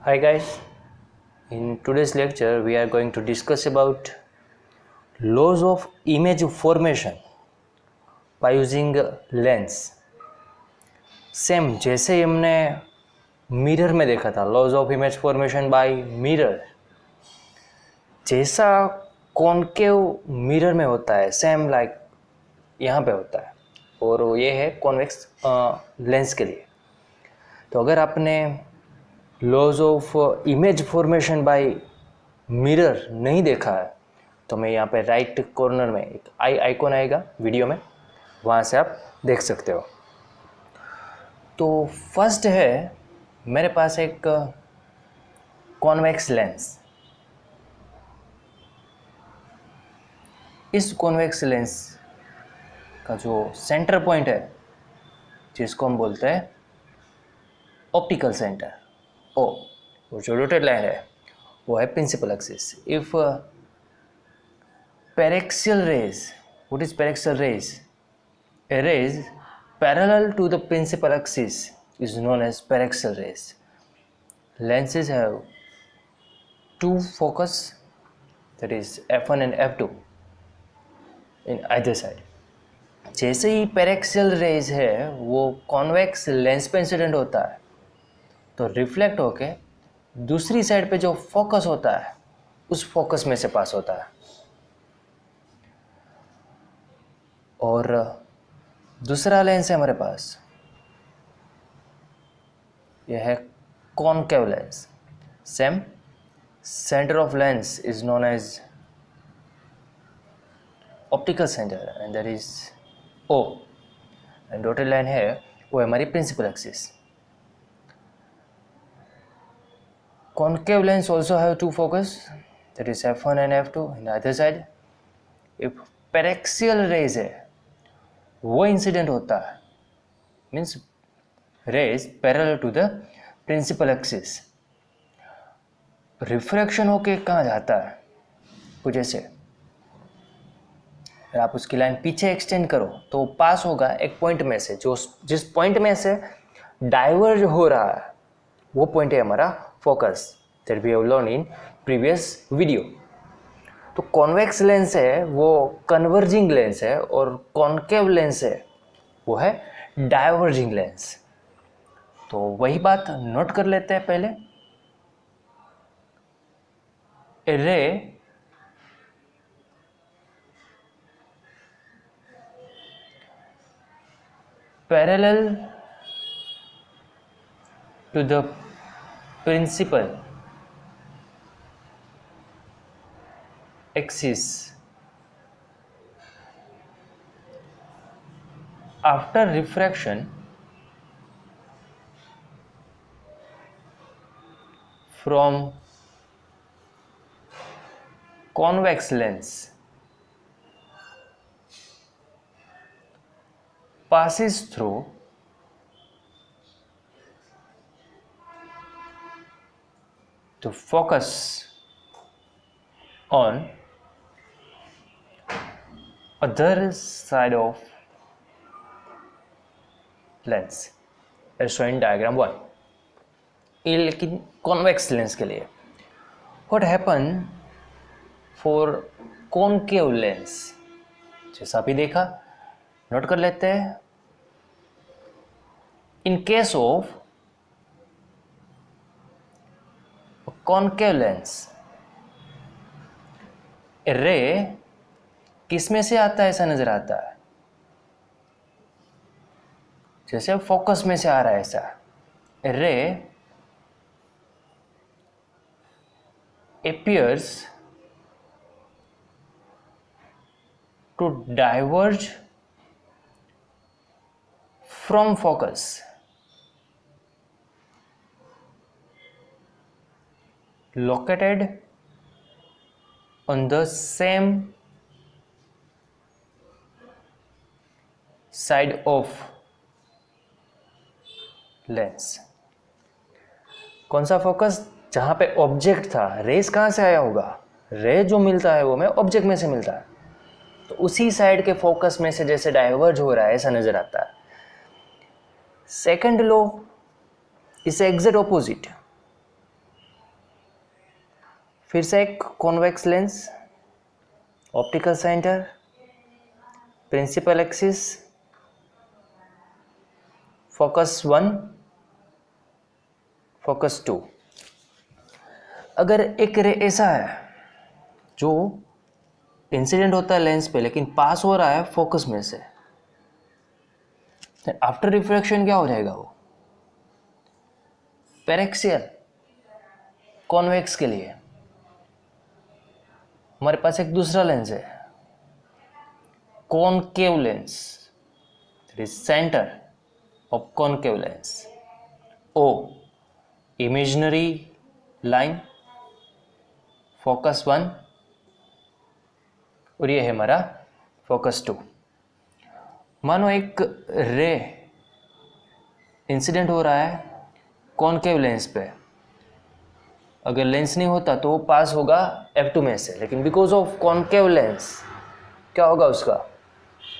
Hi guys, in today's lecture we are going to discuss about laws of image formation by using lens. Same जैसे ही हमने mirror में देखा था laws of image formation by mirror, जैसा concave mirror में होता है सेम लाइक यहाँ पे होता है और ये है कॉन्वेक्स लेंस के लिए। तो अगर आपने laws of image formation by mirror नहीं देखा है तो मैं यहाँ पे राइट कॉर्नर में एक आइकॉन आएगा वीडियो में, वहाँ से आप देख सकते हो। तो फर्स्ट है मेरे पास एक कॉन्वेक्स लेंस। इस कॉन्वेक्स लेंस का जो सेंटर पॉइंट है जिसको हम बोलते हैं ऑप्टिकल सेंटर ओ, वो जो डॉटेड लाइन है वो है principal axis. If paraxial rays, what is paraxial rays? A rays parallel to the principal axis is known as paraxial rays. Lenses have two focus, that is f1 and f2 in either side. जैसे ही paraxial rays है वो convex lens पे incident होता है तो reflect होके दूसरी side पे जो फोकस होता है उस फोकस में से पास होता है। और दूसरा लेंस है हमारे पास, यह है concave lens. Same centre of lens is known as optical centre and that is O, and dotted line है वो है हमारी principal axis. Concave lens also have two focus, that is f1 and f2 in other side. If paraxial rays है वो incident होता है, means rays parallel to the principal axis. Refraction होके कहाँ जाता है, कुछ ऐसे अगर आप उसकी लाइन पीछे एक्सटेंड करो तो पास होगा एक पॉइंट में से, जो जिस पॉइंट में से डाइवर्ज हो रहा है वो पॉइंट है हमारा focus, that we have learn in previous video. तो कॉन्वेक्स लेंस है वो कन्वर्जिंग लेंस है और कॉनकेव लेंस है वो है डाइवर्जिंग लेंस। तो वही बात नोट कर लेते हैं पहले। A ray parallel to the principal axis after refraction from convex lens passes through to focus on other side of lens as shown in diagram 1। ये लेकिन convex lens के लिए। What happen for concave lens, जैसा अभी देखा note कर लेते हैं। In case of concave lens, a ray किस में से आता है ऐसा नजर आता है, जैसे फोकस में से आ रहा है ऐसा। रे appears to diverge from focus located on the same side of lens. कौन सा फोकस, जहां पे ऑब्जेक्ट था। रेस कहां से आया होगा, रे जो मिलता है वो में ऑब्जेक्ट में से मिलता है, तो उसी साइड के फोकस में से जैसे डाइवर्ज हो रहा है ऐसा नजर आता है। Second law is exact opposite. फिर से एक convex lens, optical centre, principal axis, focus 1, focus 2। अगर एक रे ऐसा है जो इंसिडेंट होता है लेंस पे लेकिन पास हो रहा है फोकस में से, आफ्टर रिफ्रैक्शन क्या हो जाएगा वो? पैरेक्सियल। कॉन्वेक्स के लिए हमारे पास एक दूसरा लेंस है, concave lens, that is centre of concave lens. O imaginary line, focus 1, और ये है हमारा फोकस 2। मानो एक रे इंसिडेंट हो रहा है कॉनकेव लेंस पे, अगर लेंस नहीं होता तो वो पास होगा F2 में से, लेकिन बिकॉज ऑफ कॉनकेव लेंस क्या होगा उसका?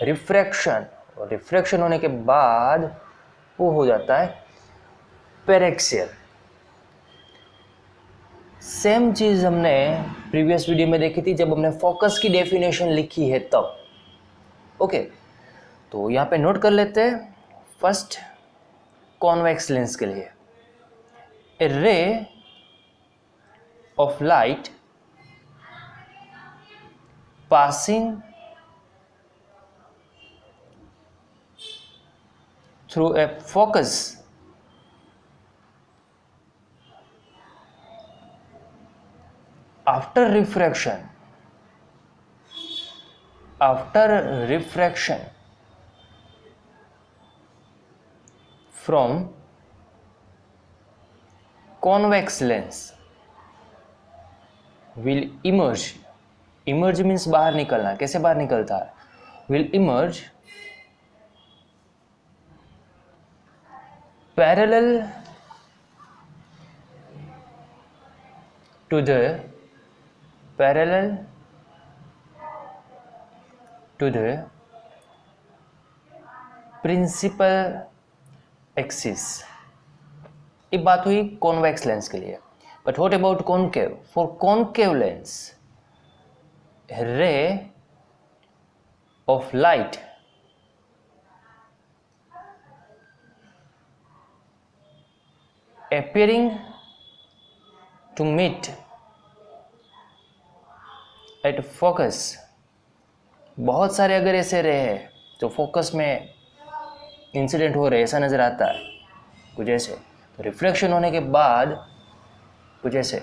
रिफ्रैक्शन, और रिफ्रैक्शन होने के बाद वो हो जाता है पैरेक्सियल। सेम चीज हमने प्रीवियस वीडियो में देखी थी जब हमने फोकस की डेफिनेशन लिखी है तब। ओके, तो यहाँ पे नोट कर लेते हैं। फर्स्ट, कॉन्वेक्स लेंस के लिए, a ray of light passing through a focus after refraction from convex lens will emerge means बाहर निकलना। कैसे बाहर निकलता है? will emerge parallel to the principal axis। ये बात हुई कॉन्वेक्स लेंस के लिए। But what about concave? For concave lens, रे of light appearing to meet at focus। बहुत सारे अगर ऐसे रे हैं जो फोकस में इंसिडेंट हो रहे, ऐसा नजर आता है कुछ ऐसे, तो रिफ्लेक्शन होने के बाद कुछ ऐसे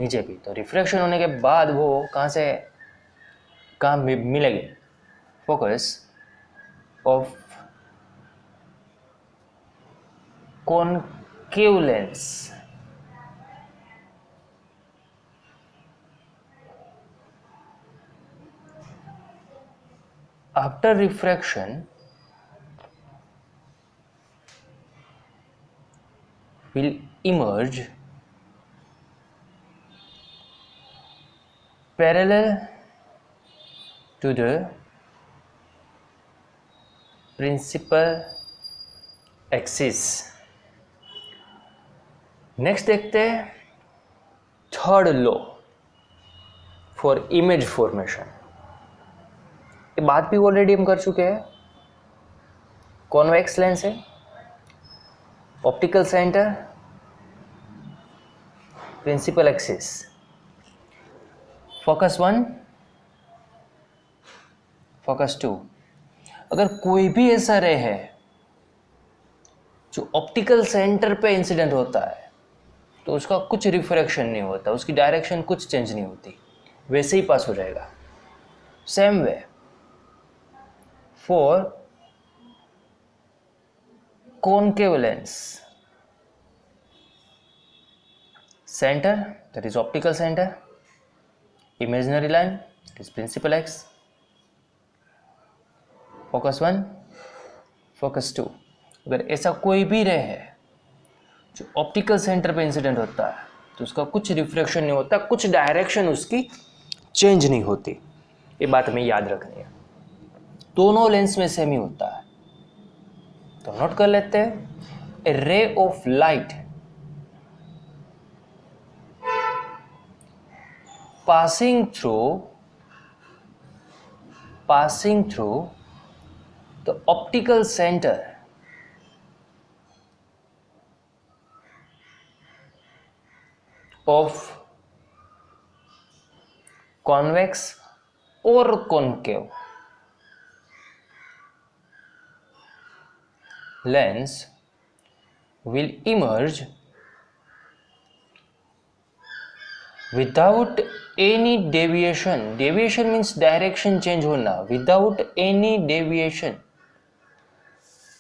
नीचे भी, तो रिफ्लेक्शन होने के बाद वो कहाँ मिलेगी? Focus of concave lens। After refraction will emerge parallel to the principal axis। Next देखते हैं third law for image formation. ये बात भी ऑलरेडी हम कर चुके हैं। कॉन्वेक्स लेंस है, optical centre, principal axis, focus 1, focus 2। अगर कोई भी ऐसा रे है जो ऑप्टिकल सेंटर पे इंसिडेंट होता है तो उसका कुछ रिफ्रैक्शन नहीं होता, उसकी डायरेक्शन कुछ चेंज नहीं होती, वैसे ही पास हो जाएगा। Same way for concave lens, centre that is optical centre, imaginary line that is principal axis, focus 1, focus 2। अगर ऐसा कोई भी रे है जो ऑप्टिकल सेंटर पे इंसिडेंट होता है तो उसका कुछ रिफ्लेक्शन नहीं होता, कुछ डायरेक्शन उसकी चेंज नहीं होती। ये बात हमें याद रखनी है। दोनों लेंस में सेम ही होता है। तो नोट कर लेते हैं, a ray of light passing through the optical center of convex or concave lens will emerge without any deviation. Deviation means direction change होना. Without any deviation.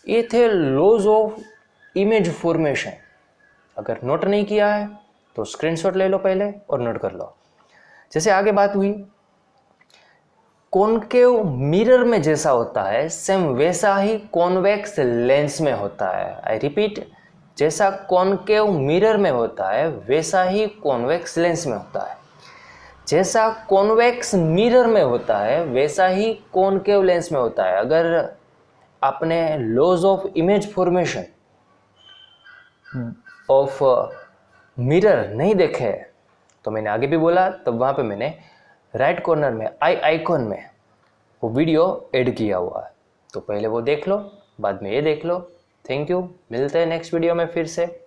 ये थे लॉज ऑफ इमेज फॉर्मेशन. अगर note नहीं किया है तो screenshot ले लो पहले और नोट कर लो. जैसे आगे बात हुई, कॉनकेव मिरर में जैसा होता है सेम वैसा ही कॉन्वेक्स लेंस में होता है. आई रिपीट, जैसा कॉनकेव मिरर में होता है वैसा ही कॉन्वेक्स लेंस में होता है. जैसा कॉन्वेक्स मिरर में होता है वैसा ही कॉनकेव लेंस में होता है. अगर आपने laws of image formation of mirror नहीं देखे तो मैंने आगे भी बोला, तब वहाँ पे मैंने राइट कॉर्नर में आई आइकॉन में वो वीडियो ऐड किया हुआ है. तो पहले वो देख लो, बाद में ये देख लो. Thank you. मिलते हैं नेक्स्ट वीडियो में फिर से.